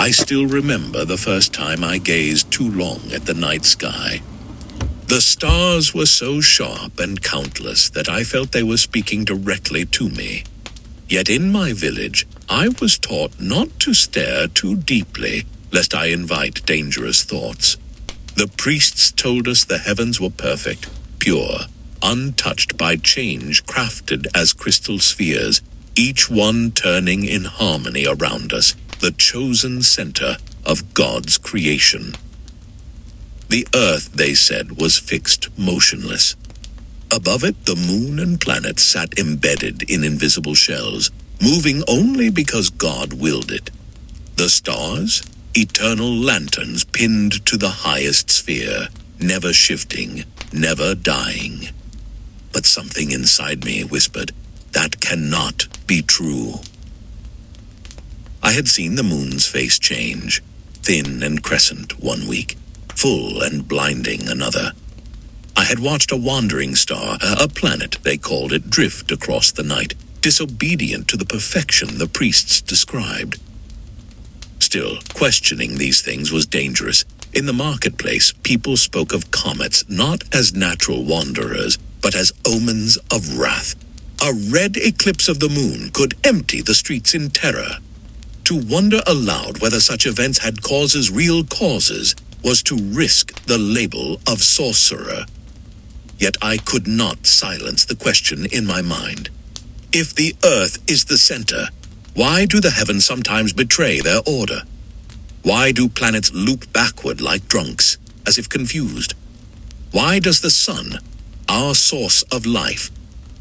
I still remember the first time I gazed too long at the night sky. The stars were so sharp and countless that I felt they were speaking directly to me. Yet in my village, I was taught not to stare too deeply, lest I invite dangerous thoughts. The priests told us the heavens were perfect, pure, untouched by change, crafted as crystal spheres, each one turning in harmony around us, the chosen center of God's creation. The earth, they said, was fixed, motionless. Above it, the moon and planets sat embedded in invisible shells, moving only because God willed it. The stars, eternal lanterns pinned to the highest sphere, never shifting, never dying. But something inside me whispered, that cannot be true. I had seen the moon's face change, thin and crescent one week, full and blinding another. I had watched a wandering star, a planet they called it, drift across the night, disobedient to the perfection the priests described. Still, questioning these things was dangerous. In the marketplace, people spoke of comets not as natural wanderers, but as omens of wrath. A red eclipse of the moon could empty the streets in terror. To wonder aloud whether such events had real causes, was to risk the label of sorcerer. Yet I could not silence the question in my mind. If the earth is the center, why do the heavens sometimes betray their order? Why do planets loop backward like drunks, as if confused? Why does the sun, our source of life,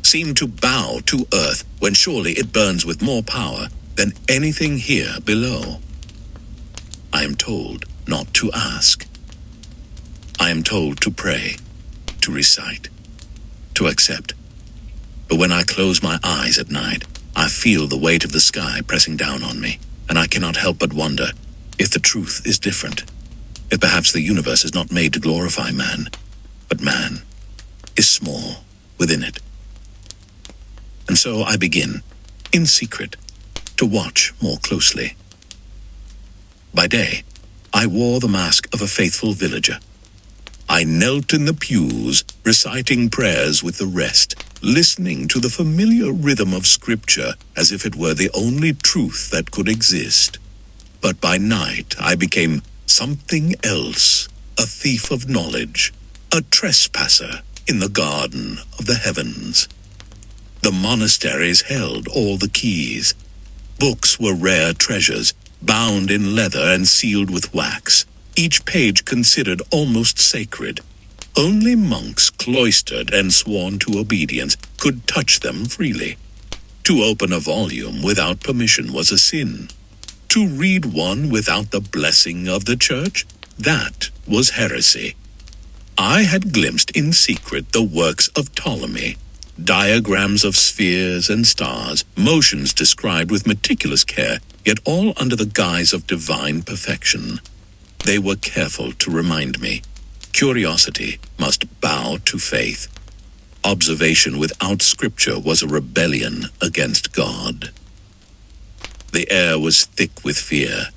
seem to bow to earth when surely it burns with more power than anything here below? I am told not to ask. I am told to pray, to recite, to accept. But when I close my eyes at night, I feel the weight of the sky pressing down on me, and I cannot help but wonder if the truth is different, if perhaps the universe is not made to glorify man, but man is small within it. And so I begin, in secret, to watch more closely. By day, I wore the mask of a faithful villager. I knelt in the pews, reciting prayers with the rest, listening to the familiar rhythm of Scripture as if it were the only truth that could exist. But by night, I became something else, a thief of knowledge, a trespasser in the garden of the heavens. The monasteries held all the keys. Books were rare treasures, bound in leather and sealed with wax, each page considered almost sacred. Only monks cloistered and sworn to obedience could touch them freely. To open a volume without permission was a sin. To read one without the blessing of the church, that was heresy. I had glimpsed in secret the works of Ptolemy, diagrams of spheres and stars, motions described with meticulous care, yet all under the guise of divine perfection. They were careful to remind me, curiosity must bow to faith. Observation without Scripture was a rebellion against God. The air was thick with fear.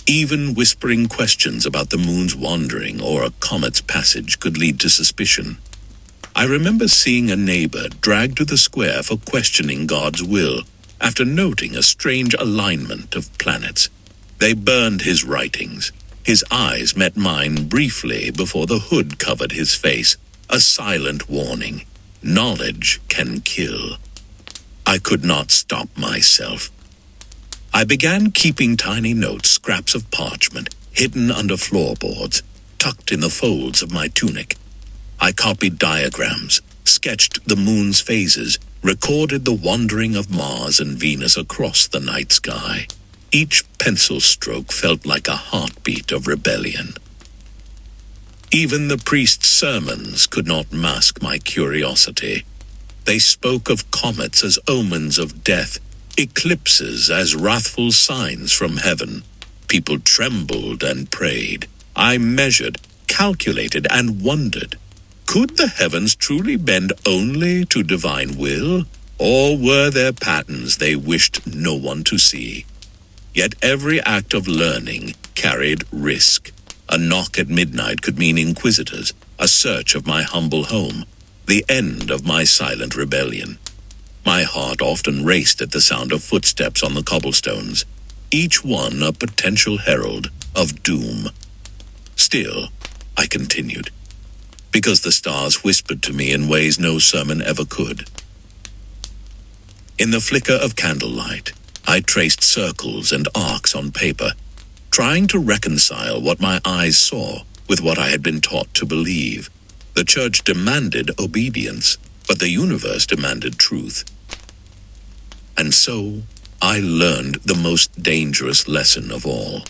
Even whispering questions about the moon's wandering or a comet's passage could lead to suspicion. I remember seeing a neighbor dragged to the square for questioning God's will after noting a strange alignment of planets. They burned his writings. His eyes met mine briefly before the hood covered his face, a silent warning. Knowledge can kill. I could not stop myself. I began keeping tiny notes, scraps of parchment, hidden under floorboards, tucked in the folds of my tunic. I copied diagrams, sketched the moon's phases, recorded the wandering of Mars and Venus across the night sky. Each pencil stroke felt like a heartbeat of rebellion. Even the priest's sermons could not mask my curiosity. They spoke of comets as omens of death, eclipses as wrathful signs from heaven. People trembled and prayed. I measured, calculated, and wondered. Could the heavens truly bend only to divine will, or were there patterns they wished no one to see? Yet every act of learning carried risk. A knock at midnight could mean inquisitors, a search of my humble home, the end of my silent rebellion. My heart often raced at the sound of footsteps on the cobblestones, each one a potential herald of doom. Still, I continued, because the stars whispered to me in ways no sermon ever could. In the flicker of candlelight, I traced circles and arcs on paper, trying to reconcile what my eyes saw with what I had been taught to believe. The church demanded obedience, but the universe demanded truth. And so, I learned the most dangerous lesson of all.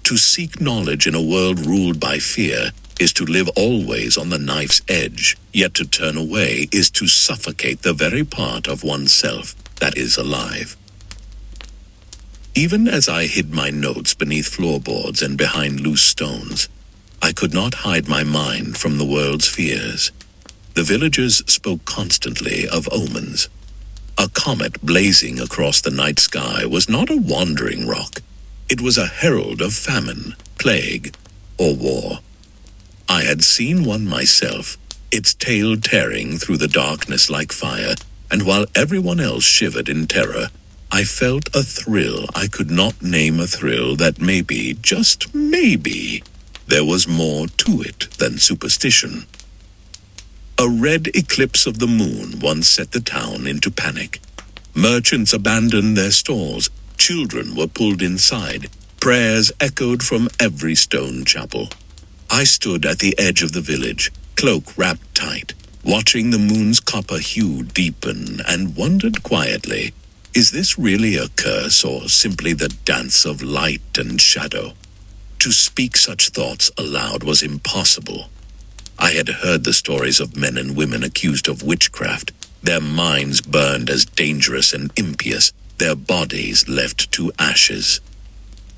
To seek knowledge in a world ruled by fear is to live always on the knife's edge, yet to turn away is to suffocate the very part of oneself that is alive. Even as I hid my notes beneath floorboards and behind loose stones, I could not hide my mind from the world's fears. The villagers spoke constantly of omens. A comet blazing across the night sky was not a wandering rock. It was a herald of famine, plague, or war. I had seen one myself, its tail tearing through the darkness like fire, and while everyone else shivered in terror, I felt a thrill I could not name, a thrill that maybe, just maybe, there was more to it than superstition. A red eclipse of the moon once set the town into panic. Merchants abandoned their stalls, children were pulled inside, prayers echoed from every stone chapel. I stood at the edge of the village, cloak wrapped tight, watching the moon's copper hue deepen, and wondered quietly, is this really a curse or simply the dance of light and shadow? To speak such thoughts aloud was impossible. I had heard the stories of men and women accused of witchcraft, their minds burned as dangerous and impious, their bodies left to ashes.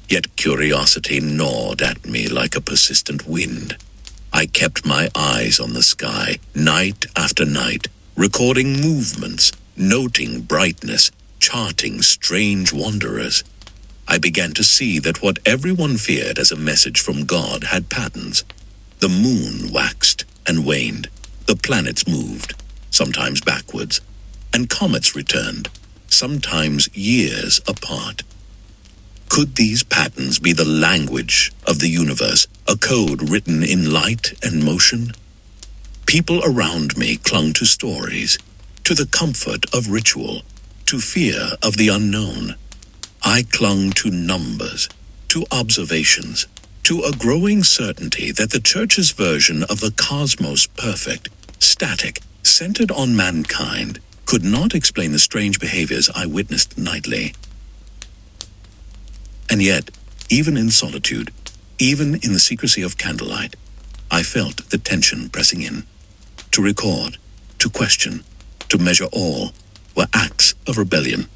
Yet curiosity gnawed at me like a persistent wind. I kept my eyes on the sky, night after night, recording movements, noting brightness, charting strange wanderers. I began to see that what everyone feared as a message from God had patterns. The moon waxed and waned, the planets moved, sometimes backwards, and comets returned, sometimes years apart. Could these patterns be the language of the universe, a code written in light and motion? People around me clung to stories, to the comfort of ritual, to fear of the unknown. I clung to numbers, to observations, to a growing certainty that the church's version of the cosmos, perfect, static, centered on mankind, could not explain the strange behaviors I witnessed nightly. And yet, even in solitude, even in the secrecy of candlelight, I felt the tension pressing in. To record, to question, to measure all were acts of rebellion.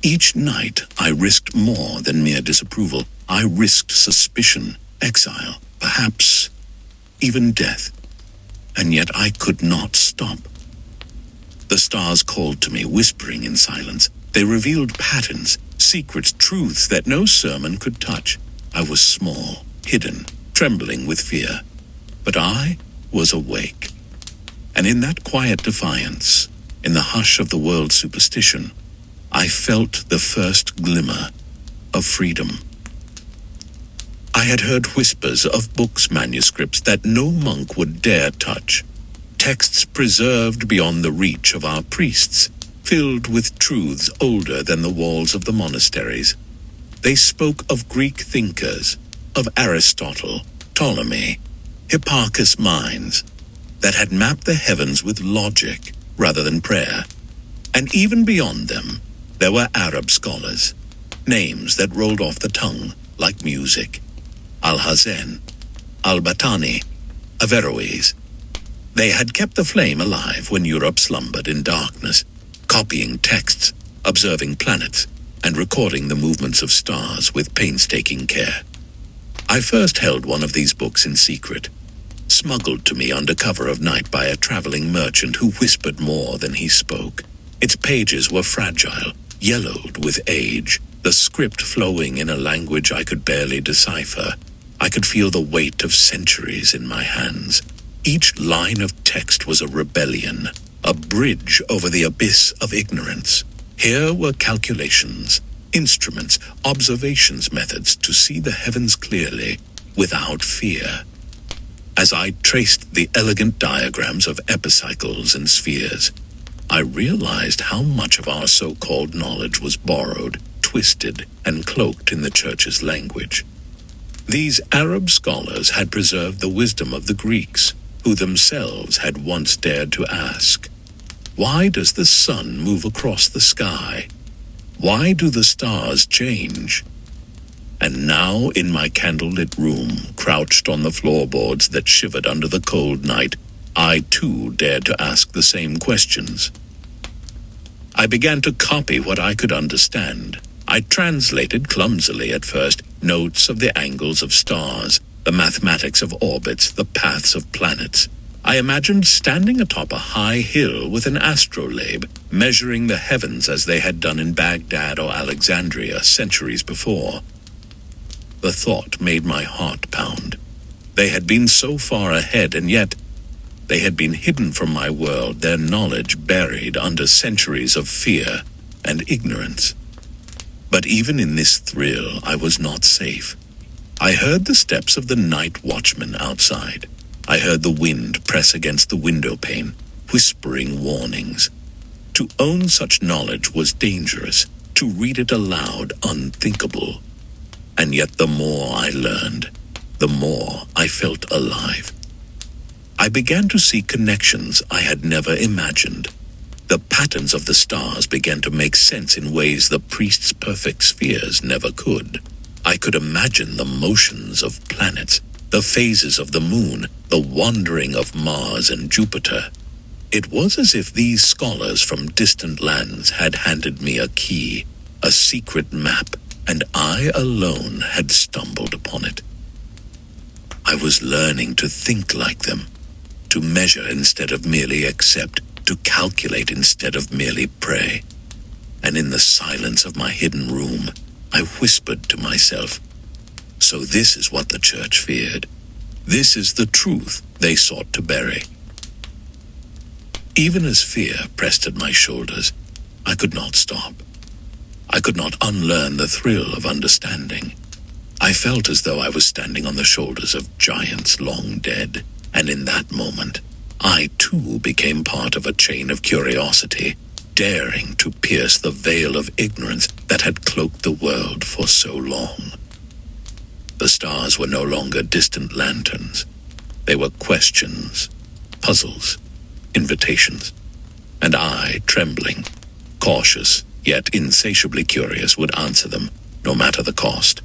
Each night I risked more than mere disapproval. I risked suspicion, exile, perhaps even death. And yet I could not stop. The stars called to me, whispering in silence. They revealed patterns, secrets, truths that no sermon could touch. I was small, hidden, trembling with fear. But I was awake. And in that quiet defiance, in the hush of the world's superstition, I felt the first glimmer of freedom. I had heard whispers of books, manuscripts that no monk would dare touch, texts preserved beyond the reach of our priests, filled with truths older than the walls of the monasteries. They spoke of Greek thinkers, of Aristotle, Ptolemy, Hipparchus minds, that had mapped the heavens with logic rather than prayer. And even beyond them, there were Arab scholars, names that rolled off the tongue like music. Al-Hazen, Al-Batani, Averroes. They had kept the flame alive when Europe slumbered in darkness, copying texts, observing planets, and recording the movements of stars with painstaking care. I first held one of these books in secret, smuggled to me under cover of night by a traveling merchant who whispered more than he spoke. Its pages were fragile, yellowed with age, the script flowing in a language I could barely decipher. I could feel the weight of centuries in my hands. Each line of text was a rebellion, a bridge over the abyss of ignorance. Here were calculations, instruments, observations, methods to see the heavens clearly, without fear. As I traced the elegant diagrams of epicycles and spheres, I realized how much of our so-called knowledge was borrowed, twisted, and cloaked in the Church's language. These Arab scholars had preserved the wisdom of the Greeks, who themselves had once dared to ask, "Why does the sun move across the sky? Why do the stars change?" And now, in my candlelit room, crouched on the floorboards that shivered under the cold night, I too dared to ask the same questions. I began to copy what I could understand. I translated clumsily at first notes of the angles of stars, the mathematics of orbits, the paths of planets. I imagined standing atop a high hill with an astrolabe, measuring the heavens as they had done in Baghdad or Alexandria centuries before. The thought made my heart pound. They had been so far ahead, and yet they had been hidden from my world, their knowledge buried under centuries of fear and ignorance. But even in this thrill, I was not safe. I heard the steps of the night watchman outside. I heard the wind press against the window pane, whispering warnings. To own such knowledge was dangerous, to read it aloud unthinkable. And yet the more I learned, the more I felt alive. I began to see connections I had never imagined. The patterns of the stars began to make sense in ways the priest's perfect spheres never could. I could imagine the motions of planets, the phases of the moon, the wandering of Mars and Jupiter. It was as if these scholars from distant lands had handed me a key, a secret map, and I alone had stumbled upon it. I was learning to think like them, to measure instead of merely accept, to calculate instead of merely pray. And in the silence of my hidden room, I whispered to myself, "So this is what the Church feared. This is the truth they sought to bury." Even as fear pressed at my shoulders, I could not stop. I could not unlearn the thrill of understanding. I felt as though I was standing on the shoulders of giants long dead, and in that moment, I too became part of a chain of curiosity, daring to pierce the veil of ignorance that had cloaked the world for so long. The stars were no longer distant lanterns. They were questions, puzzles, invitations. And I, trembling, cautious, yet insatiably curious, would answer them, no matter the cost.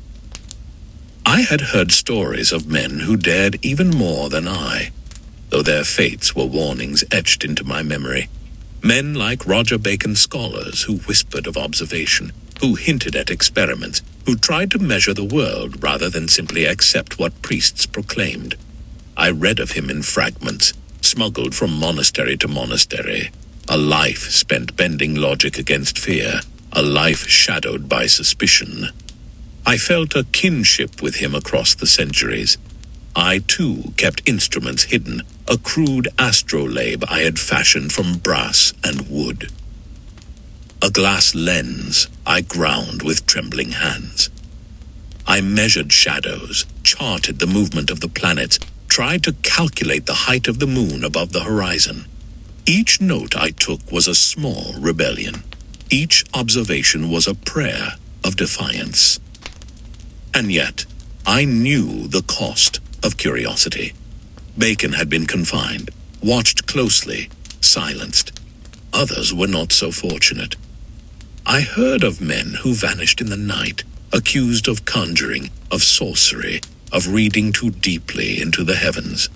I had heard stories of men who dared even more than I, though their fates were warnings etched into my memory. Men like Roger Bacon's scholars who whispered of observation, who hinted at experiments, who tried to measure the world rather than simply accept what priests proclaimed. I read of him in fragments, smuggled from monastery to monastery, a life spent bending logic against fear, a life shadowed by suspicion. I felt a kinship with him across the centuries. I too kept instruments hidden, a crude astrolabe I had fashioned from brass and wood. A glass lens I ground with trembling hands. I measured shadows, charted the movement of the planets, tried to calculate the height of the moon above the horizon. Each note I took was a small rebellion. Each observation was a prayer of defiance. And yet, I knew the cost of curiosity. Bacon had been confined, watched closely, silenced. Others were not so fortunate. I heard of men who vanished in the night, accused of conjuring, of sorcery, of reading too deeply into the heavens.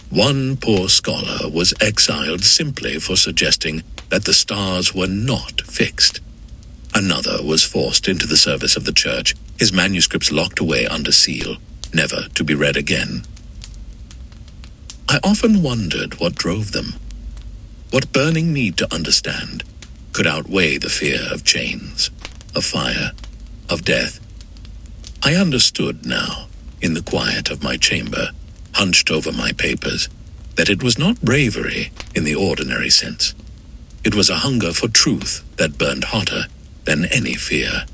One poor scholar was exiled simply for suggesting that the stars were not fixed. Another was forced into the service of the Church, his manuscripts locked away under seal, never to be read again. I often wondered what drove them. What burning need to understand could outweigh the fear of chains, of fire, of death. I understood now, in the quiet of my chamber, hunched over my papers, that it was not bravery in the ordinary sense. It was a hunger for truth that burned hotter than any fear.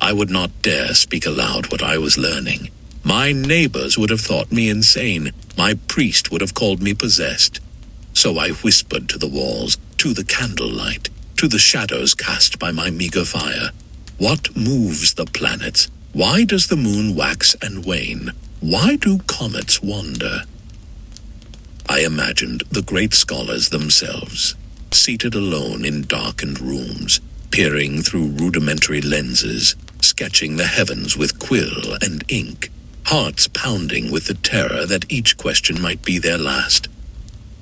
I would not dare speak aloud what I was learning. My neighbors would have thought me insane. My priest would have called me possessed. So I whispered to the walls, to the candlelight, to the shadows cast by my meager fire. What moves the planets? Why does the moon wax and wane? Why do comets wander? I imagined the great scholars themselves, seated alone in darkened rooms, peering through rudimentary lenses, sketching the heavens with quill and ink, hearts pounding with the terror that each question might be their last.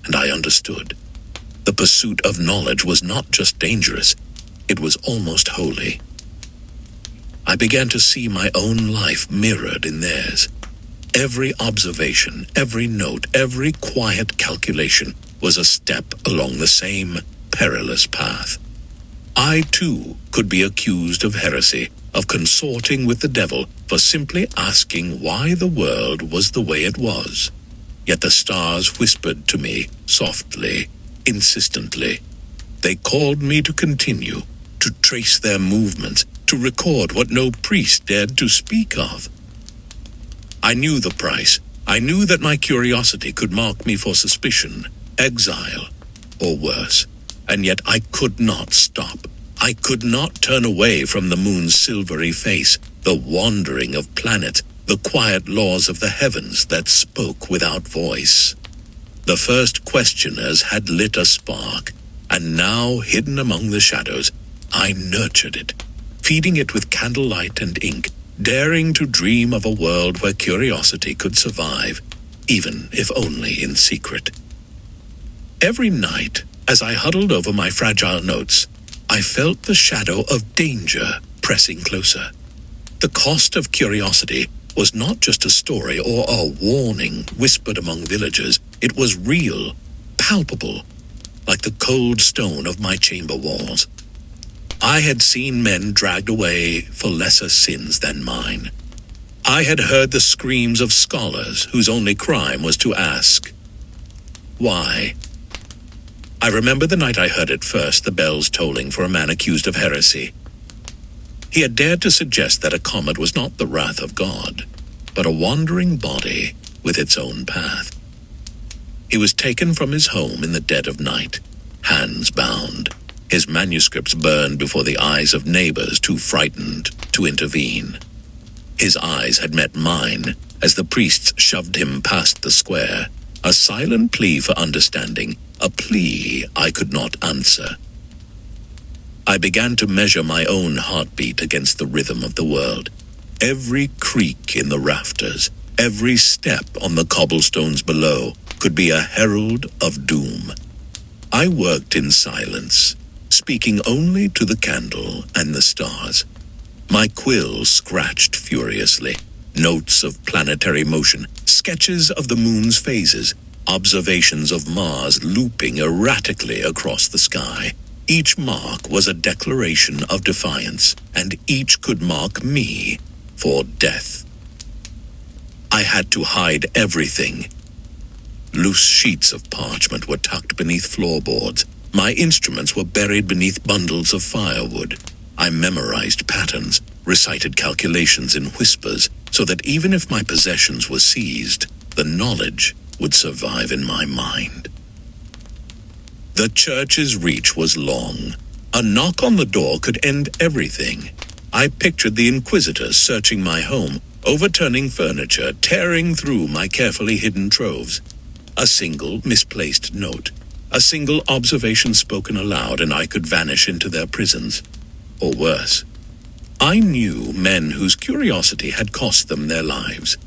And I understood. The pursuit of knowledge was not just dangerous, it was almost holy. I began to see my own life mirrored in theirs. Every observation, every note, every quiet calculation was a step along the same perilous path. I, too, could be accused of heresy, of consorting with the devil for simply asking why the world was the way it was. Yet the stars whispered to me softly, insistently. They called me to continue, to trace their movements, to record what no priest dared to speak of. I knew the price. I knew that my curiosity could mark me for suspicion, exile, or worse. And yet I could not stop. I could not turn away from the moon's silvery face, the wandering of planets, the quiet laws of the heavens that spoke without voice. The first questioners had lit a spark, and now, hidden among the shadows, I nurtured it, feeding it with candlelight and ink, daring to dream of a world where curiosity could survive, even if only in secret. Every night, as I huddled over my fragile notes, I felt the shadow of danger pressing closer. The cost of curiosity was not just a story or a warning whispered among villagers. It was real, palpable, like the cold stone of my chamber walls. I had seen men dragged away for lesser sins than mine. I had heard the screams of scholars whose only crime was to ask, why? I remember the night I heard it first, the bells tolling for a man accused of heresy. He had dared to suggest that a comet was not the wrath of God, but a wandering body with its own path. He was taken from his home in the dead of night, hands bound, his manuscripts burned before the eyes of neighbors too frightened to intervene. His eyes had met mine as the priests shoved him past the square, a silent plea for understanding, a plea I could not answer. I began to measure my own heartbeat against the rhythm of the world. Every creak in the rafters, every step on the cobblestones below could be a herald of doom. I worked in silence, speaking only to the candle and the stars. My quill scratched furiously, notes of planetary motion, sketches of the moon's phases, observations of Mars looping erratically across the sky. Each mark was a declaration of defiance, and each could mark me for death. I had to hide everything. Loose sheets of parchment were tucked beneath floorboards. My instruments were buried beneath bundles of firewood. I memorized patterns, recited calculations in whispers, so that even if my possessions were seized, the knowledge would survive in my mind. The church's reach was long. A knock on the door could end everything. I pictured the inquisitors searching my home, overturning furniture, tearing through my carefully hidden troves. A single misplaced note, a single observation spoken aloud, and I could vanish into their prisons. Or worse, I knew men whose curiosity had cost them their lives.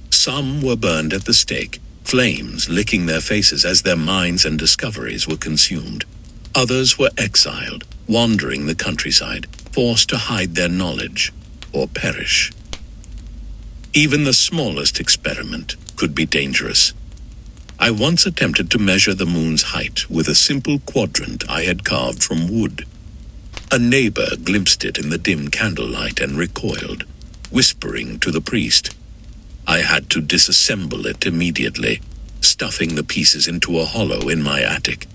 Some were burned at the stake, flames licking their faces as their minds and discoveries were consumed. Others were exiled, wandering the countryside, forced to hide their knowledge or perish. Even the smallest experiment could be dangerous. I once attempted to measure the moon's height with a simple quadrant I had carved from wood. A neighbor glimpsed it in the dim candlelight and recoiled, whispering to the priest. I had to disassemble it immediately, stuffing the pieces into a hollow in my attic.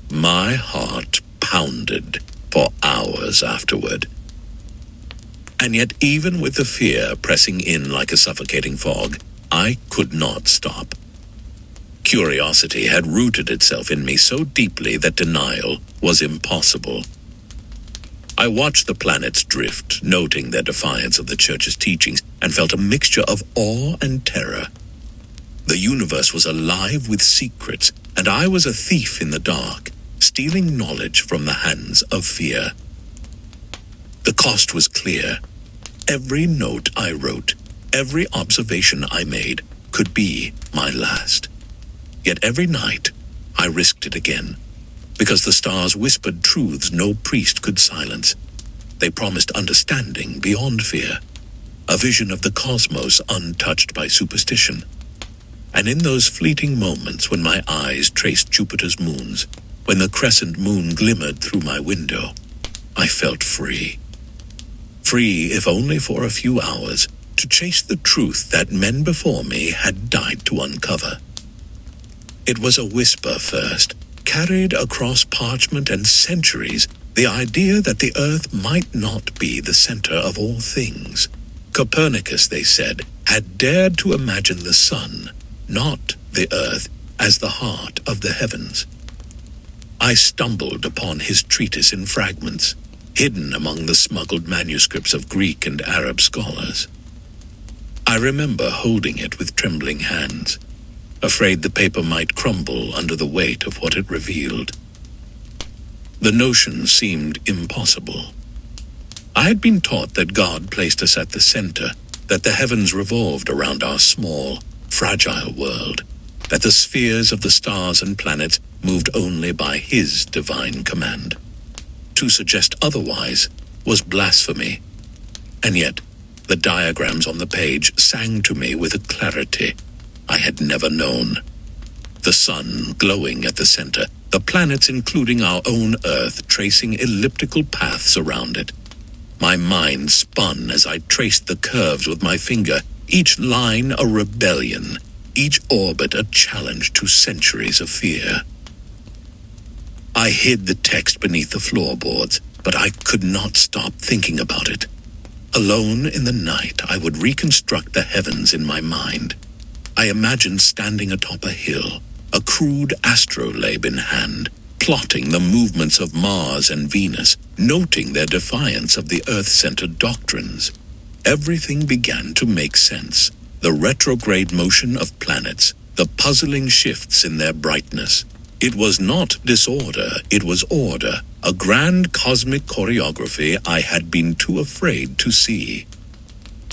My heart pounded for hours afterward. And yet, even with the fear pressing in like a suffocating fog, I could not stop. Curiosity had rooted itself in me so deeply that denial was impossible. I watched the planets drift, noting their defiance of the Church's teachings, and felt a mixture of awe and terror. The universe was alive with secrets, and I was a thief in the dark, stealing knowledge from the hands of fear. The cost was clear. Every note I wrote, every observation I made, could be my last. Yet every night, I risked it again, because the stars whispered truths no priest could silence. They promised understanding beyond fear, a vision of the cosmos untouched by superstition. And in those fleeting moments when my eyes traced Jupiter's moons, when the crescent moon glimmered through my window, I felt free. Free, if only for a few hours, to chase the truth that men before me had died to uncover. It was a whisper first, carried across parchment and centuries, the idea that the Earth might not be the center of all things. Copernicus, they said, had dared to imagine the sun, not the Earth, as the heart of the heavens. I stumbled upon his treatise in fragments, hidden among the smuggled manuscripts of Greek and Arab scholars. I remember holding it with trembling hands, afraid the paper might crumble under the weight of what it revealed. The notion seemed impossible. I had been taught that God placed us at the center, that the heavens revolved around our small, fragile world, that the spheres of the stars and planets moved only by His divine command. To suggest otherwise was blasphemy, and yet the diagrams on the page sang to me with a clarity I had never known. The sun glowing at the center, the planets including our own Earth tracing elliptical paths around it. My mind spun as I traced the curves with my finger, each line a rebellion, each orbit a challenge to centuries of fear. I hid the text beneath the floorboards, but I could not stop thinking about it. Alone in the night, I would reconstruct the heavens in my mind. I imagined standing atop a hill, a crude astrolabe in hand, plotting the movements of Mars and Venus, noting their defiance of the Earth-centered doctrines. Everything began to make sense. The retrograde motion of planets, the puzzling shifts in their brightness. It was not disorder, it was order, a grand cosmic choreography I had been too afraid to see.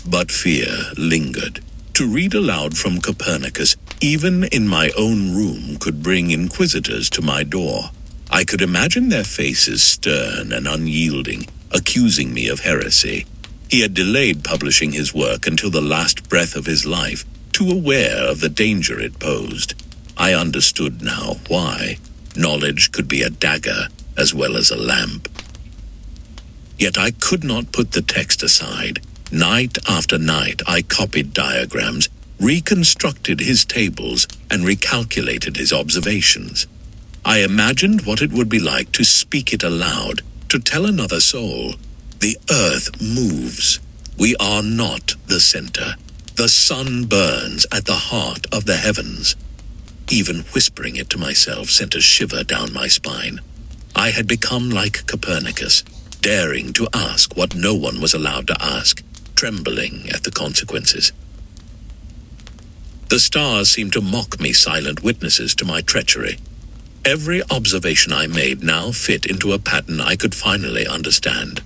But fear lingered. To read aloud from Copernicus, even in my own room, could bring inquisitors to my door. I could imagine their faces stern and unyielding, accusing me of heresy. He had delayed publishing his work until the last breath of his life, too aware of the danger it posed. I understood now why. Knowledge could be a dagger as well as a lamp. Yet I could not put the text aside. Night after night, I copied diagrams, reconstructed his tables, and recalculated his observations. I imagined what it would be like to speak it aloud, to tell another soul, the Earth moves. We are not the center. The sun burns at the heart of the heavens. Even whispering it to myself sent a shiver down my spine. I had become like Copernicus, daring to ask what no one was allowed to ask, trembling at the consequences. The stars seemed to mock me, silent witnesses to my treachery. Every observation I made now fit into a pattern I could finally understand.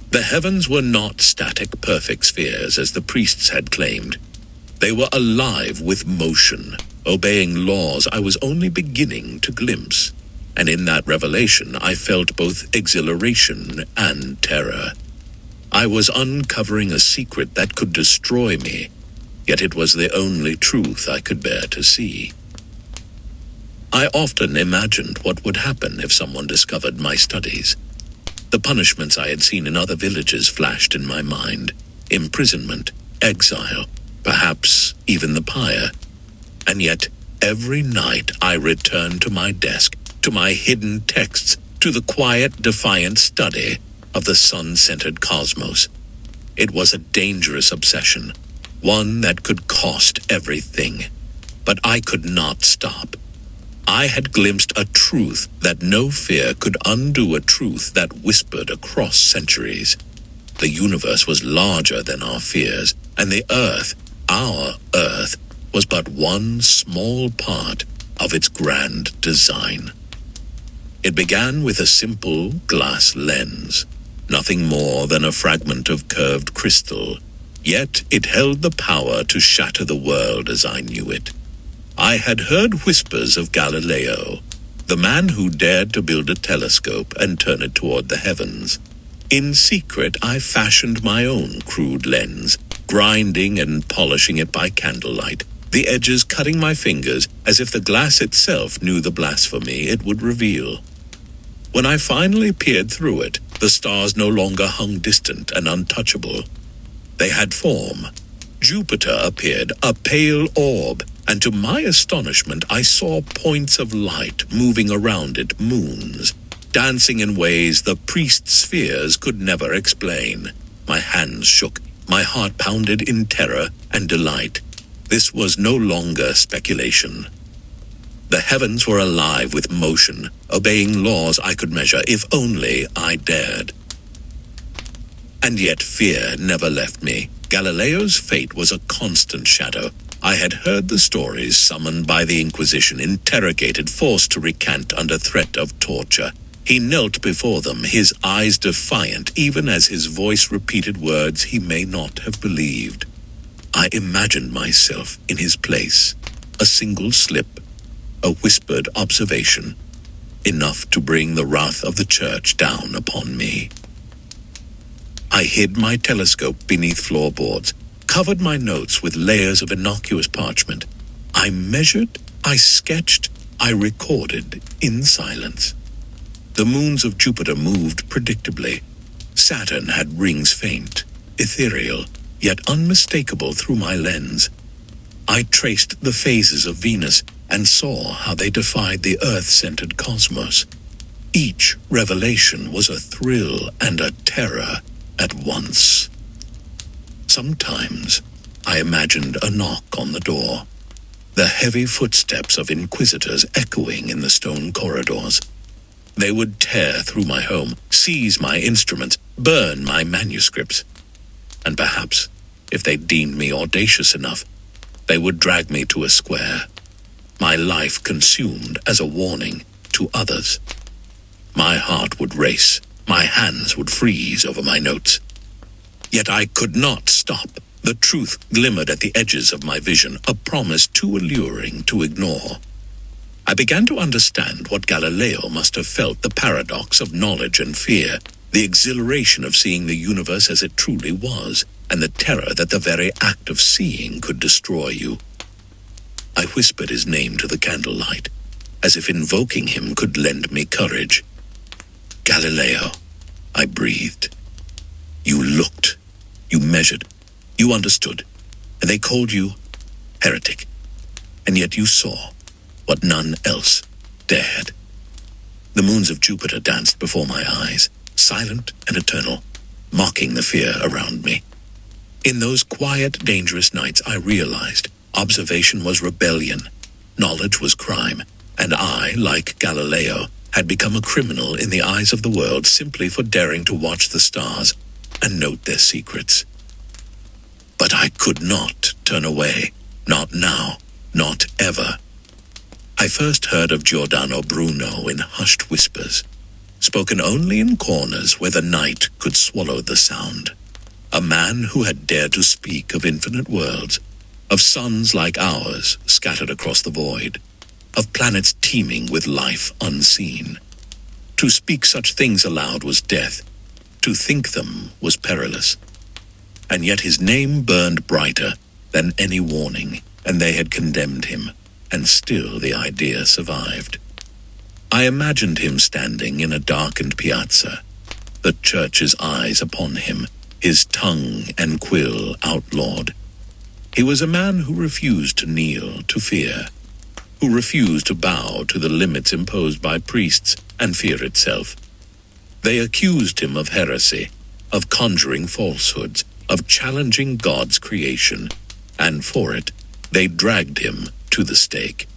The heavens were not static, perfect spheres as the priests had claimed. They were alive with motion, obeying laws I was only beginning to glimpse. And in that revelation, I felt both exhilaration and terror. I was uncovering a secret that could destroy me, yet it was the only truth I could bear to see. I often imagined what would happen if someone discovered my studies. The punishments I had seen in other villages flashed in my mind: imprisonment, exile, perhaps even the pyre. And yet, every night I returned to my desk, to my hidden texts, to the quiet, defiant study of the sun-centered cosmos. It was a dangerous obsession, one that could cost everything. But I could not stop. I had glimpsed a truth that no fear could undo, a truth that whispered across centuries. The universe was larger than our fears, and the Earth, our Earth, was but one small part of its grand design. It began with a simple glass lens, nothing more than a fragment of curved crystal, yet it held the power to shatter the world as I knew it. I had heard whispers of Galileo, the man who dared to build a telescope and turn it toward the heavens. In secret, I fashioned my own crude lens, grinding and polishing it by candlelight, the edges cutting my fingers as if the glass itself knew the blasphemy it would reveal. When I finally peered through it, the stars no longer hung distant and untouchable. They had form. Jupiter appeared, a pale orb, and to my astonishment I saw points of light moving around it, moons, dancing in ways the priest's spheres could never explain. My hands shook, my heart pounded in terror and delight. This was no longer speculation. The heavens were alive with motion, obeying laws I could measure if only I dared. And yet fear never left me. Galileo's fate was a constant shadow. I had heard the stories, summoned by the Inquisition, interrogated, forced to recant under threat of torture. He knelt before them, his eyes defiant, even as his voice repeated words he may not have believed. I imagined myself in his place, a single slip, a whispered observation, enough to bring the wrath of the church down upon me. I hid my telescope beneath floorboards, covered my notes with layers of innocuous parchment. I measured, I sketched, I recorded in silence. The moons of Jupiter moved predictably. Saturn had rings faint, ethereal, yet unmistakable through my lens. I traced the phases of Venus and saw how they defied the Earth-centered cosmos. Each revelation was a thrill and a terror at once. Sometimes I imagined a knock on the door, the heavy footsteps of inquisitors echoing in the stone corridors. They would tear through my home, seize my instruments, burn my manuscripts. And perhaps, if they deemed me audacious enough, they would drag me to a square, my life consumed as a warning to others. My heart would race, my hands would freeze over my notes. Yet I could not stop. The truth glimmered at the edges of my vision, a promise too alluring to ignore. I began to understand what Galileo must have felt, the paradox of knowledge and fear, the exhilaration of seeing the universe as it truly was, and the terror that the very act of seeing could destroy you. I whispered his name to the candlelight, as if invoking him could lend me courage. Galileo, I breathed. You looked, you measured, you understood, and they called you heretic. And yet you saw what none else dared. The moons of Jupiter danced before my eyes, silent and eternal, mocking the fear around me. In those quiet, dangerous nights, I realized observation was rebellion, knowledge was crime, and I, like Galileo, had become a criminal in the eyes of the world simply for daring to watch the stars and note their secrets. But I could not turn away, not now, not ever. I first heard of Giordano Bruno in hushed whispers, spoken only in corners where the night could swallow the sound. A man who had dared to speak of infinite worlds, of suns like ours scattered across the void, of planets teeming with life unseen. To speak such things aloud was death. To think them was perilous. And yet his name burned brighter than any warning, and they had condemned him, and still the idea survived. I imagined him standing in a darkened piazza, the church's eyes upon him, his tongue and quill outlawed. He was a man who refused to kneel to fear, who refused to bow to the limits imposed by priests and fear itself. They accused him of heresy, of conjuring falsehoods, of challenging God's creation, and for it, they dragged him to the stake.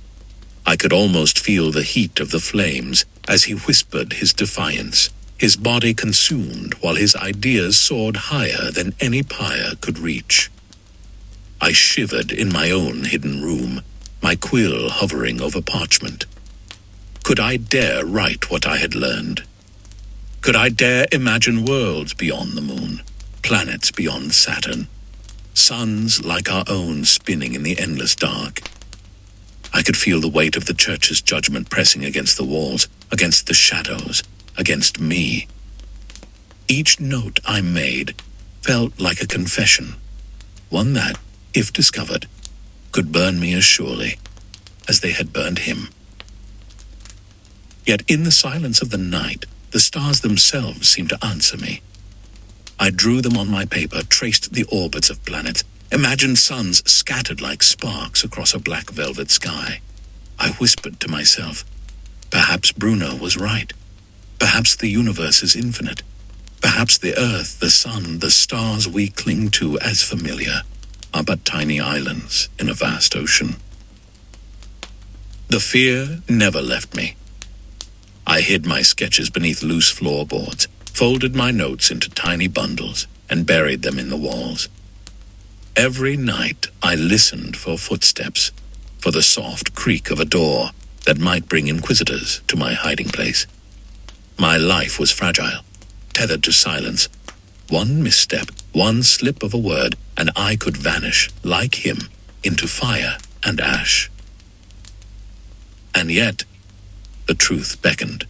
I could almost feel the heat of the flames as he whispered his defiance, his body consumed while his ideas soared higher than any pyre could reach. I shivered in my own hidden room, my quill hovering over parchment. Could I dare write what I had learned? Could I dare imagine worlds beyond the moon, planets beyond Saturn, suns like our own spinning in the endless dark? I could feel the weight of the church's judgment pressing against the walls, against the shadows, against me. Each note I made felt like a confession, one that, if discovered, could burn me as surely as they had burned him. Yet in the silence of the night, the stars themselves seemed to answer me. I drew them on my paper, traced the orbits of planets, imagined suns scattered like sparks across a black velvet sky. I whispered to myself, perhaps Bruno was right. Perhaps the universe is infinite. Perhaps the earth, the sun, the stars we cling to as familiar are but tiny islands in a vast ocean. The fear never left me. I hid my sketches beneath loose floorboards, folded my notes into tiny bundles, and buried them in the walls. Every night I listened for footsteps, for the soft creak of a door that might bring inquisitors to my hiding place. My life was fragile, tethered to silence. One misstep, one slip of a word, and I could vanish, like him, into fire and ash. And yet, the truth beckoned.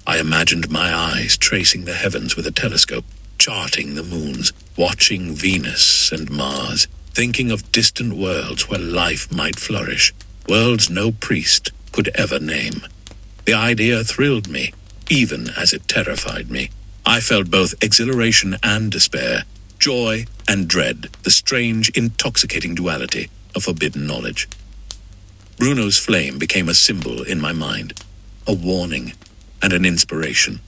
I imagined my eyes tracing the heavens with a telescope, charting the moons, watching Venus and Mars, thinking of distant worlds where life might flourish, worlds no priest could ever name. The idea thrilled me, even as it terrified me. I felt both exhilaration and despair, joy and dread, the strange, intoxicating duality of forbidden knowledge. Bruno's flame became a symbol in my mind, a warning and an inspiration.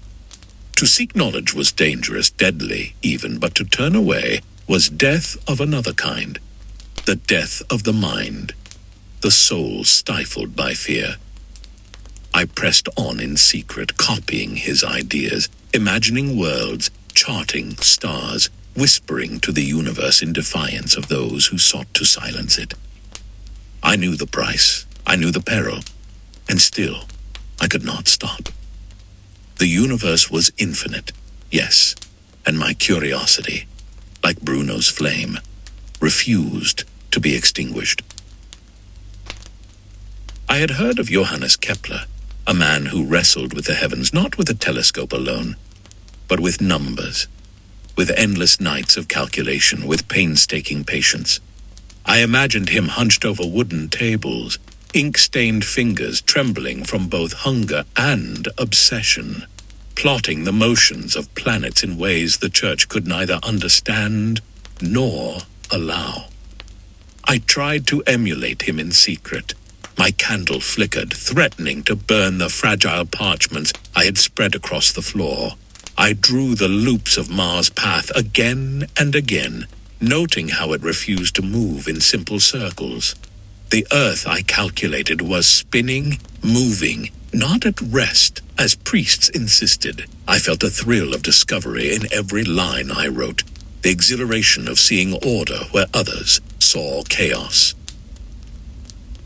To seek knowledge was dangerous, deadly even, but to turn away was death of another kind, the death of the mind, the soul stifled by fear. I pressed on in secret, copying his ideas, imagining worlds, charting stars, whispering to the universe in defiance of those who sought to silence it. I knew the price, I knew the peril, and still I could not stop. The universe was infinite, yes, and my curiosity, like Bruno's flame, refused to be extinguished. I had heard of Johannes Kepler, a man who wrestled with the heavens not with a telescope alone, but with numbers, with endless nights of calculation, with painstaking patience. I imagined him hunched over wooden tables, ink-stained fingers trembling from both hunger and obsession, plotting the motions of planets in ways the church could neither understand nor allow. I tried to emulate him in secret. My candle flickered, threatening to burn the fragile parchments I had spread across the floor. I drew the loops of Mars' path again and again, noting how it refused to move in simple circles. The Earth, I calculated, was spinning, moving, not at rest, as priests insisted. I felt a thrill of discovery in every line I wrote, the exhilaration of seeing order where others saw chaos.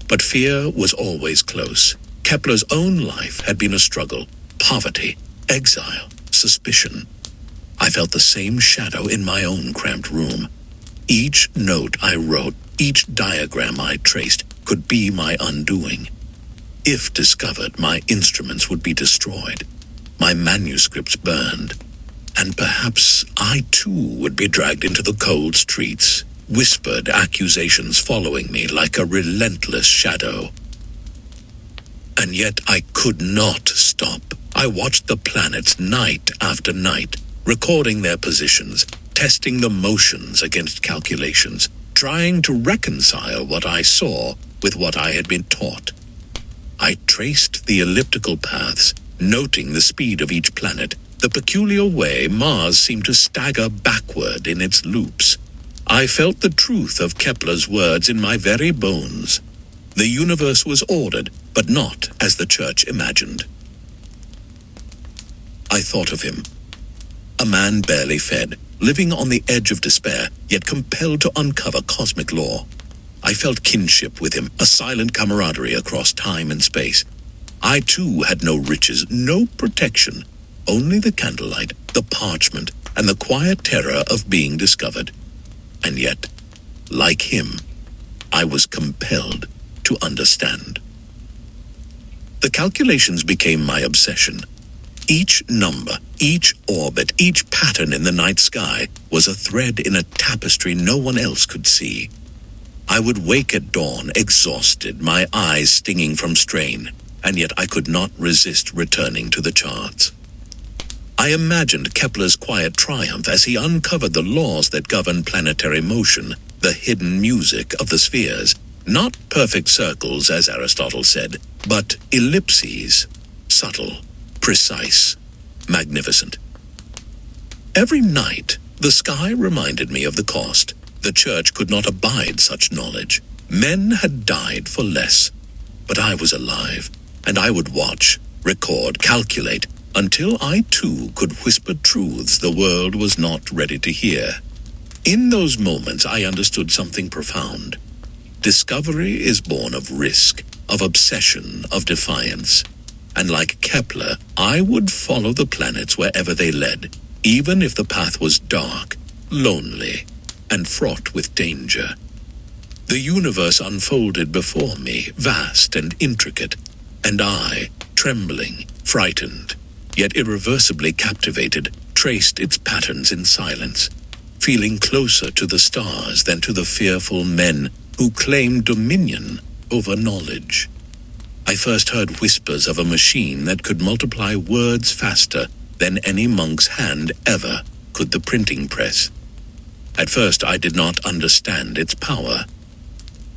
But fear was always close. Kepler's own life had been a struggle, poverty, exile, suspicion. I felt the same shadow in my own cramped room. Each note I wrote, each diagram I traced, could be my undoing. If discovered, my instruments would be destroyed, my manuscripts burned, and perhaps I too would be dragged into the cold streets, whispered accusations following me like a relentless shadow. And yet I could not stop. stop, I watched the planets night after night, recording their positions, testing the motions against calculations, trying to reconcile what I saw with what I had been taught. I traced the elliptical paths, noting the speed of each planet, the peculiar way Mars seemed to stagger backward in its loops. I felt the truth of Kepler's words in my very bones. The universe was ordered, but not as the Church imagined. I thought of him. A man barely fed, living on the edge of despair, yet compelled to uncover cosmic law. I felt kinship with him, a silent camaraderie across time and space. I too had no riches, no protection, only the candlelight, the parchment, and the quiet terror of being discovered. And yet, like him, I was compelled to understand. The calculations became my obsession. Each number, each orbit, each pattern in the night sky was a thread in a tapestry no one else could see. I would wake at dawn, exhausted, my eyes stinging from strain, and yet I could not resist returning to the charts. I imagined Kepler's quiet triumph as he uncovered the laws that govern planetary motion, the hidden music of the spheres, not perfect circles, as Aristotle said, but ellipses, subtle, precise, magnificent. Every night, the sky reminded me of the cost. The Church could not abide such knowledge. Men had died for less. But I was alive, and I would watch, record, calculate, until I too could whisper truths the world was not ready to hear. In those moments, I understood something profound. Discovery is born of risk, of obsession, of defiance. And like Kepler, I would follow the planets wherever they led, even if the path was dark, lonely, and fraught with danger. The universe unfolded before me, vast and intricate, and I, trembling, frightened, yet irreversibly captivated, traced its patterns in silence, feeling closer to the stars than to the fearful men who claimed dominion over knowledge. I first heard whispers of a machine that could multiply words faster than any monk's hand ever could the printing press. At first I did not understand its power.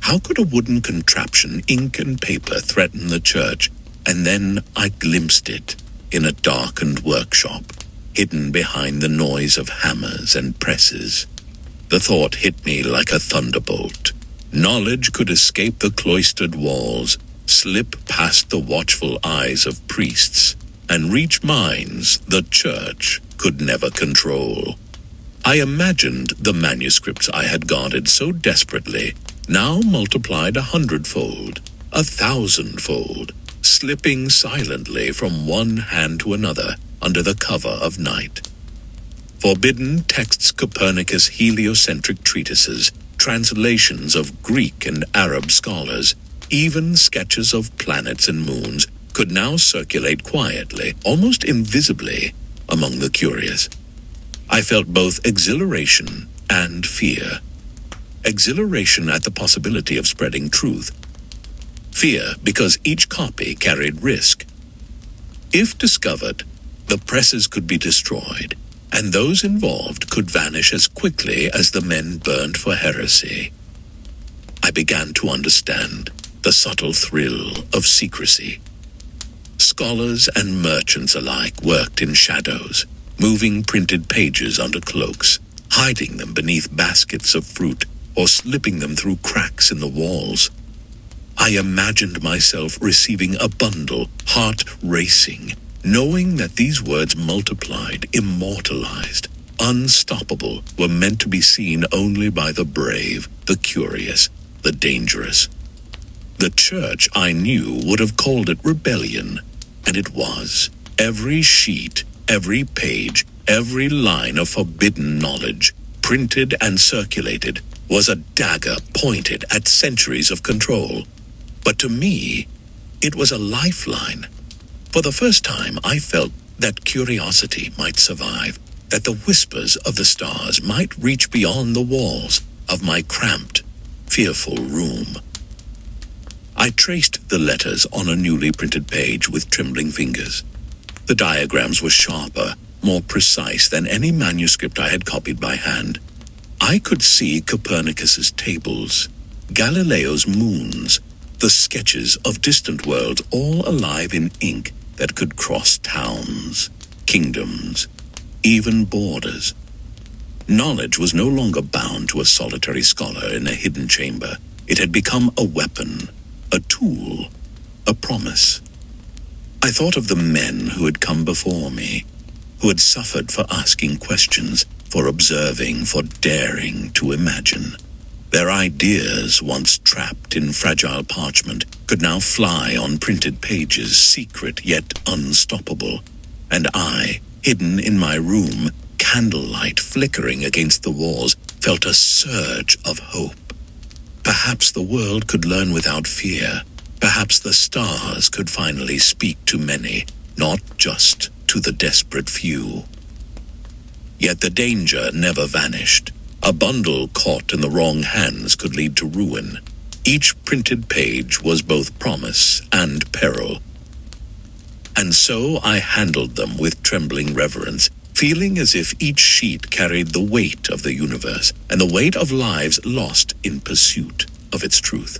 How could a wooden contraption, ink and paper, threaten the Church? And then I glimpsed it in a darkened workshop, hidden behind the noise of hammers and presses. The thought hit me like a thunderbolt. Knowledge could escape the cloistered walls, slip past the watchful eyes of priests, and reach minds the Church could never control. I imagined the manuscripts I had guarded so desperately, now multiplied 100-fold, 1,000-fold, slipping silently from one hand to another under the cover of night. Forbidden texts, Copernicus heliocentric treatises, translations of Greek and Arab scholars, even sketches of planets and moons could now circulate quietly, almost invisibly, among the curious. I felt both exhilaration and fear. Exhilaration at the possibility of spreading truth. Fear because each copy carried risk. If discovered, the presses could be destroyed, and those involved could vanish as quickly as the men burned for heresy. I began to understand the subtle thrill of secrecy. Scholars and merchants alike worked in shadows, moving printed pages under cloaks, hiding them beneath baskets of fruit, or slipping them through cracks in the walls. I imagined myself receiving a bundle, heart racing, knowing that these words multiplied, immortalized, unstoppable, were meant to be seen only by the brave, the curious, the dangerous. The Church, I knew, would have called it rebellion, and it was. Every sheet, every page, every line of forbidden knowledge, printed and circulated, was a dagger pointed at centuries of control. But to me, it was a lifeline. For the first time, I felt that curiosity might survive, that the whispers of the stars might reach beyond the walls of my cramped, fearful room. I traced the letters on a newly printed page with trembling fingers. The diagrams were sharper, more precise than any manuscript I had copied by hand. I could see Copernicus's tables, Galileo's moons, the sketches of distant worlds, all alive in ink that could cross towns, kingdoms, even borders. Knowledge was no longer bound to a solitary scholar in a hidden chamber. It had become a weapon, a tool, a promise. I thought of the men who had come before me, who had suffered for asking questions, for observing, for daring to imagine. Their ideas, once trapped in fragile parchment, could now fly on printed pages, secret yet unstoppable. And I, hidden in my room, candlelight flickering against the walls, felt a surge of hope. Perhaps the world could learn without fear. Perhaps the stars could finally speak to many, not just to the desperate few. Yet the danger never vanished. A bundle caught in the wrong hands could lead to ruin. Each printed page was both promise and peril. And so I handled them with trembling reverence, feeling as if each sheet carried the weight of the universe and the weight of lives lost in pursuit of its truth.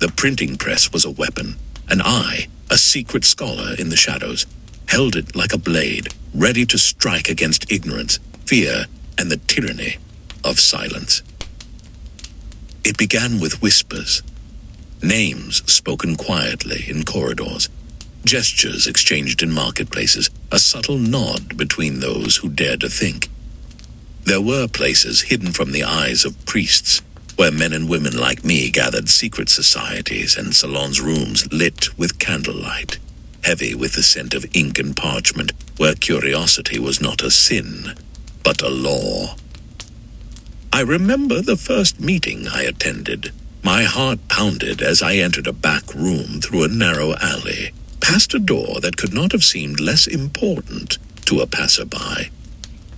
The printing press was a weapon, and I, a secret scholar in the shadows, held it like a blade, ready to strike against ignorance, fear, and the tyranny of silence. It began with whispers, names spoken quietly in corridors, gestures exchanged in marketplaces, a subtle nod between those who dared to think. There were places hidden from the eyes of priests, where men and women like me gathered, secret societies and salons' rooms lit with candlelight, heavy with the scent of ink and parchment, where curiosity was not a sin, but a law. I remember the first meeting I attended. My heart pounded as I entered a back room through a narrow alley, past a door that could not have seemed less important to a passerby.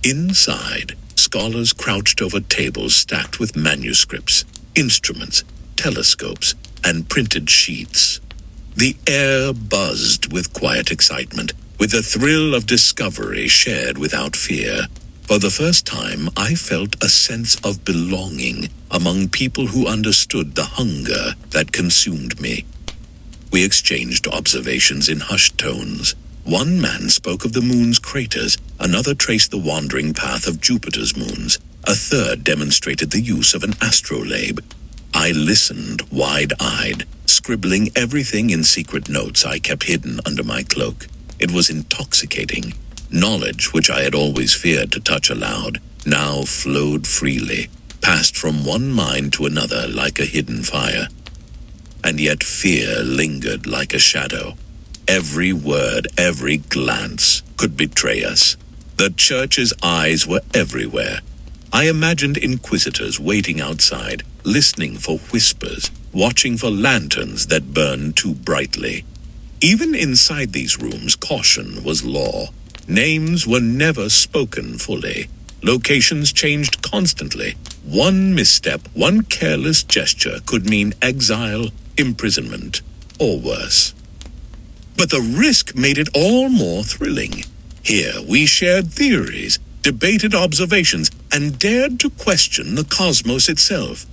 Inside, scholars crouched over tables stacked with manuscripts, instruments, telescopes, and printed sheets. The air buzzed with quiet excitement, with the thrill of discovery shared without fear. For the first time, I felt a sense of belonging among people who understood the hunger that consumed me. We exchanged observations in hushed tones. One man spoke of the moon's craters, another traced the wandering path of Jupiter's moons, a third demonstrated the use of an astrolabe. I listened wide-eyed, scribbling everything in secret notes I kept hidden under my cloak. It was intoxicating. Knowledge, which I had always feared to touch aloud, now flowed freely, passed from one mind to another like a hidden fire. And yet fear lingered like a shadow. Every word, every glance could betray us. The church's eyes were everywhere. I imagined inquisitors waiting outside, listening for whispers, watching for lanterns that burned too brightly. Even inside these rooms, caution was law. Names were never spoken fully. Locations changed constantly. One misstep, one careless gesture could mean exile, imprisonment, or worse. But the risk made it all more thrilling. Here we shared theories, debated observations, and dared to question the cosmos itself.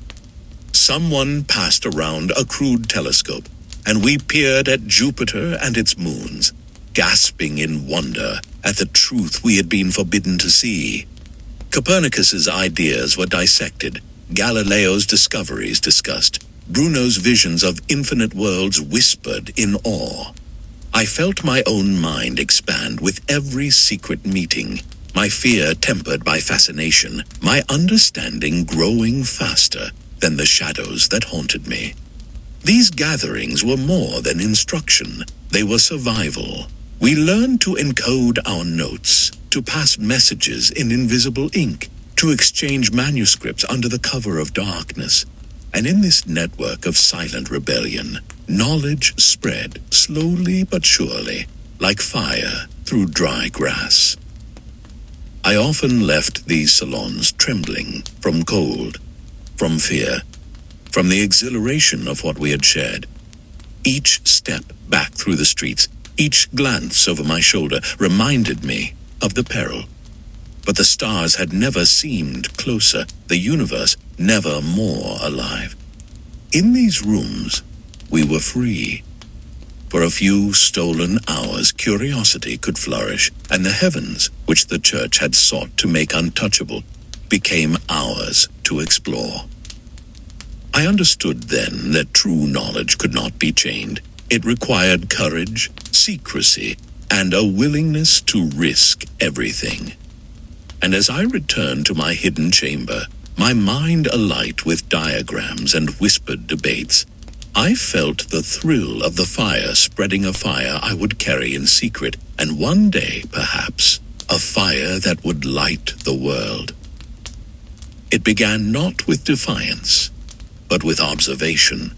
Someone passed around a crude telescope, and we peered at Jupiter and its moons, gasping in wonder at the truth we had been forbidden to see. Copernicus's ideas were dissected, Galileo's discoveries discussed, Bruno's visions of infinite worlds whispered in awe. I felt my own mind expand with every secret meeting, my fear tempered by fascination, my understanding growing faster than the shadows that haunted me. These gatherings were more than instruction, they were survival. We learned to encode our notes, to pass messages in invisible ink, to exchange manuscripts under the cover of darkness. And in this network of silent rebellion, knowledge spread slowly but surely, like fire through dry grass. I often left these salons trembling from cold, from fear, from the exhilaration of what we had shared. Each step back through the streets Each glance over my shoulder reminded me of the peril. But the stars had never seemed closer, the universe never more alive. In these rooms, we were free. For a few stolen hours, curiosity could flourish, and the heavens, which the church had sought to make untouchable, became ours to explore. I understood then that true knowledge could not be chained. It required courage, secrecy, and a willingness to risk everything. And as I returned to my hidden chamber, my mind alight with diagrams and whispered debates, I felt the thrill of the fire spreading a fire I would carry in secret, and one day, perhaps, a fire that would light the world. It began not with defiance, but with observation.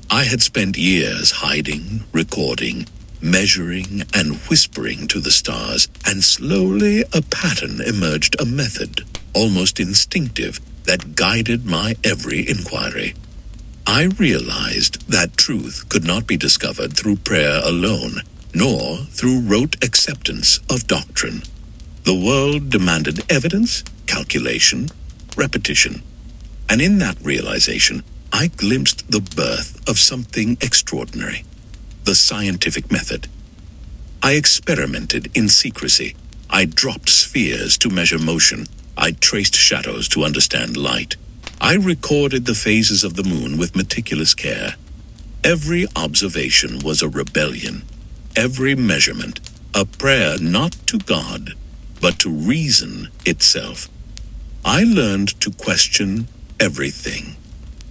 I had spent years hiding, recording, measuring, and whispering to the stars, and slowly a pattern emerged, a method, almost instinctive, that guided my every inquiry. I realized that truth could not be discovered through prayer alone, nor through rote acceptance of doctrine. The world demanded evidence, calculation, repetition. And in that realization, I glimpsed the birth of something extraordinary, the scientific method. I experimented in secrecy. I dropped spheres to measure motion. I traced shadows to understand light. I recorded the phases of the moon with meticulous care. Every observation was a rebellion. Every measurement, a prayer not to God, but to reason itself. I learned to question everything.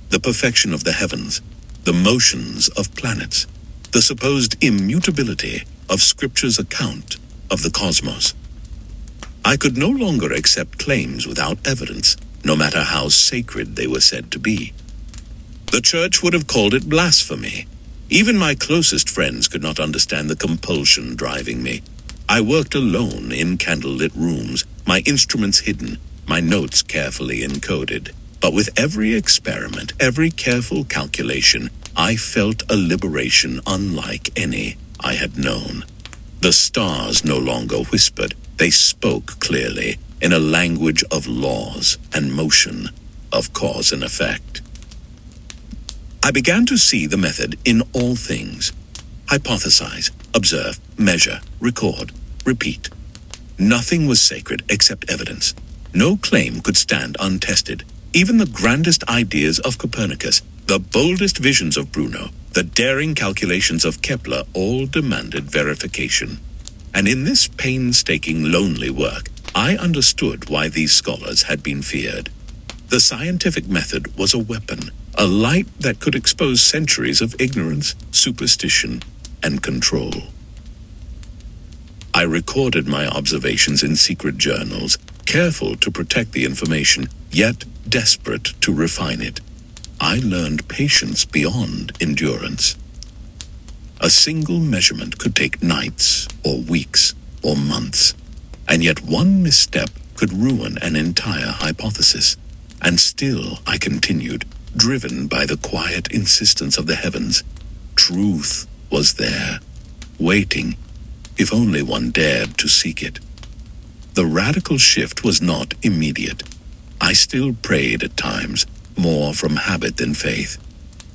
The perfection of the heavens, the motions of planets, the supposed immutability of Scripture's account of the cosmos. I could no longer accept claims without evidence, no matter how sacred they were said to be. The church would have called it blasphemy. Even my closest friends could not understand the compulsion driving me. I worked alone in candlelit rooms, my instruments hidden, my notes carefully encoded. But with every experiment, every careful calculation, I felt a liberation unlike any I had known. The stars no longer whispered, they spoke clearly, in a language of laws and motion, of cause and effect. I began to see the method in all things. Hypothesize, observe, measure, record, repeat. Nothing was sacred except evidence. No claim could stand untested. Even the grandest ideas of Copernicus, the boldest visions of Bruno, the daring calculations of Kepler all demanded verification. And in this painstaking, lonely work, I understood why these scholars had been feared. The scientific method was a weapon, a light that could expose centuries of ignorance, superstition, and control. I recorded my observations in secret journals, careful to protect the information, yet desperate to refine it. I learned patience beyond endurance. A single measurement could take nights, or weeks, or months, and yet one misstep could ruin an entire hypothesis. And still I continued, driven by the quiet insistence of the heavens. Truth was there, waiting, if only one dared to seek it. The radical shift was not immediate. I still prayed at times, more from habit than faith.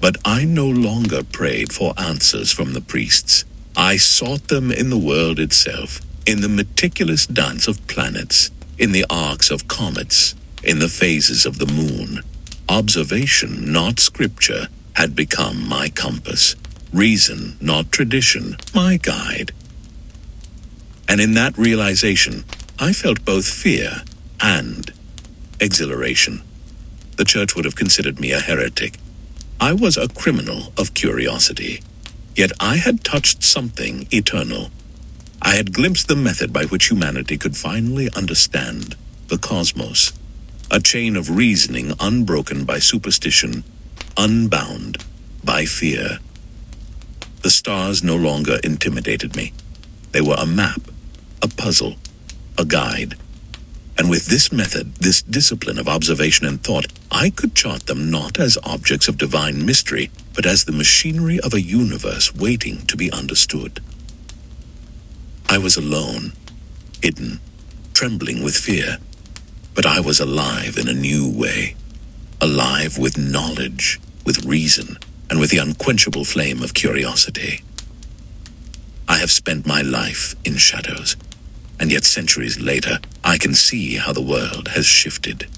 But I no longer prayed for answers from the priests. I sought them in the world itself, in the meticulous dance of planets, in the arcs of comets, in the phases of the moon. Observation, not scripture, had become my compass. Reason, not tradition, my guide. And in that realization, I felt both fear and exhilaration. The church would have considered me a heretic. I was a criminal of curiosity. Yet I had touched something eternal. I had glimpsed the method by which humanity could finally understand the cosmos. A chain of reasoning unbroken by superstition, unbound by fear. The stars no longer intimidated me. They were a map, a puzzle, a guide. And with this method, this discipline of observation and thought, I could chart them not as objects of divine mystery, but as the machinery of a universe waiting to be understood. I was alone, hidden, trembling with fear. But I was alive in a new way, alive with knowledge, with reason, and with the unquenchable flame of curiosity. I have spent my life in shadows, and yet centuries later, I can see how the world has shifted.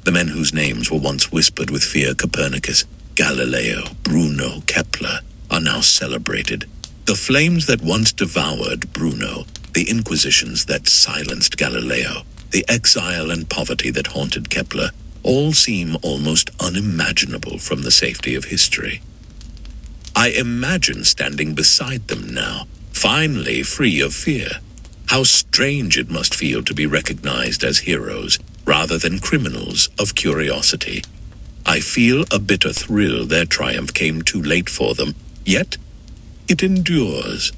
The men whose names were once whispered with fear, Copernicus, Galileo, Bruno, Kepler, are now celebrated. The flames that once devoured Bruno, the inquisitions that silenced Galileo, the exile and poverty that haunted Kepler, all seem almost unimaginable from the safety of history. I imagine standing beside them now, finally free of fear. How strange it must feel to be recognized as heroes rather than criminals of curiosity. I feel a bitter thrill their triumph came too late for them, yet it endures.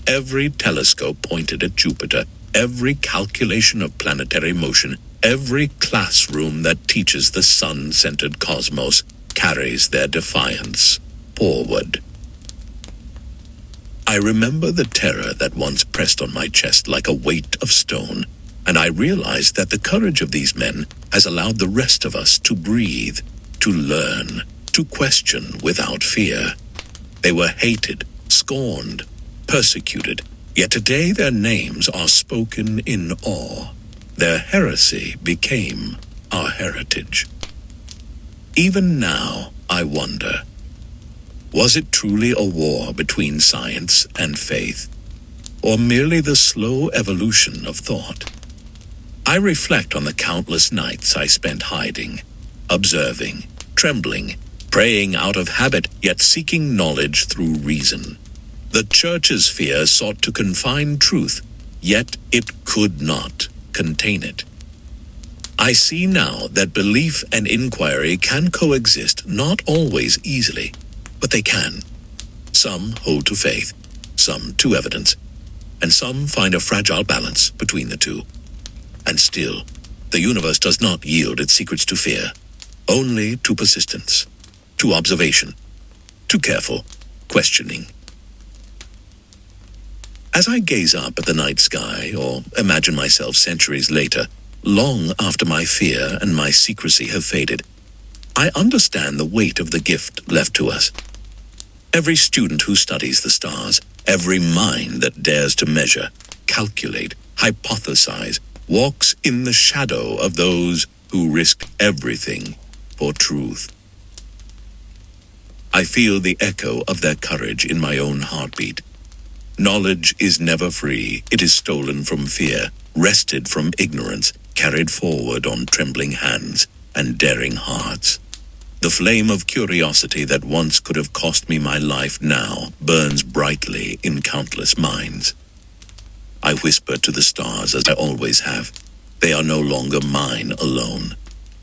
Every telescope pointed at Jupiter, every calculation of planetary motion, every classroom that teaches the sun-centered cosmos carries their defiance forward. I remember the terror that once pressed on my chest like a weight of stone, and I realized that the courage of these men has allowed the rest of us to breathe, to learn, to question without fear. They were hated, scorned, persecuted, yet today their names are spoken in awe. Their heresy became our heritage. Even now, I wonder, was it truly a war between science and faith, or merely the slow evolution of thought? I reflect on the countless nights I spent hiding, observing, trembling, praying out of habit, yet seeking knowledge through reason. The church's fear sought to confine truth, yet it could not contain it. I see now that belief and inquiry can coexist, not always easily, but they can. Some hold to faith, some to evidence, and some find a fragile balance between the two. And still, the universe does not yield its secrets to fear, only to persistence, to observation, to careful questioning. As I gaze up at the night sky, or imagine myself centuries later, long after my fear and my secrecy have faded, I understand the weight of the gift left to us. Every student who studies the stars, every mind that dares to measure, calculate, hypothesize, walks in the shadow of those who risk everything for truth. I feel the echo of their courage in my own heartbeat. Knowledge is never free. It is stolen from fear, wrested from ignorance, carried forward on trembling hands and daring hearts. The flame of curiosity that once could have cost me my life now burns brightly in countless minds. I whisper to the stars as I always have. They are no longer mine alone.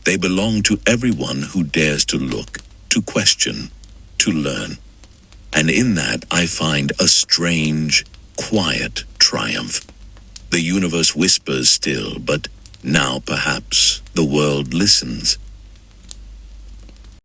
They belong to everyone who dares to look, to question, to learn. And in that I find a strange, quiet triumph. The universe whispers still, but now perhaps the world listens.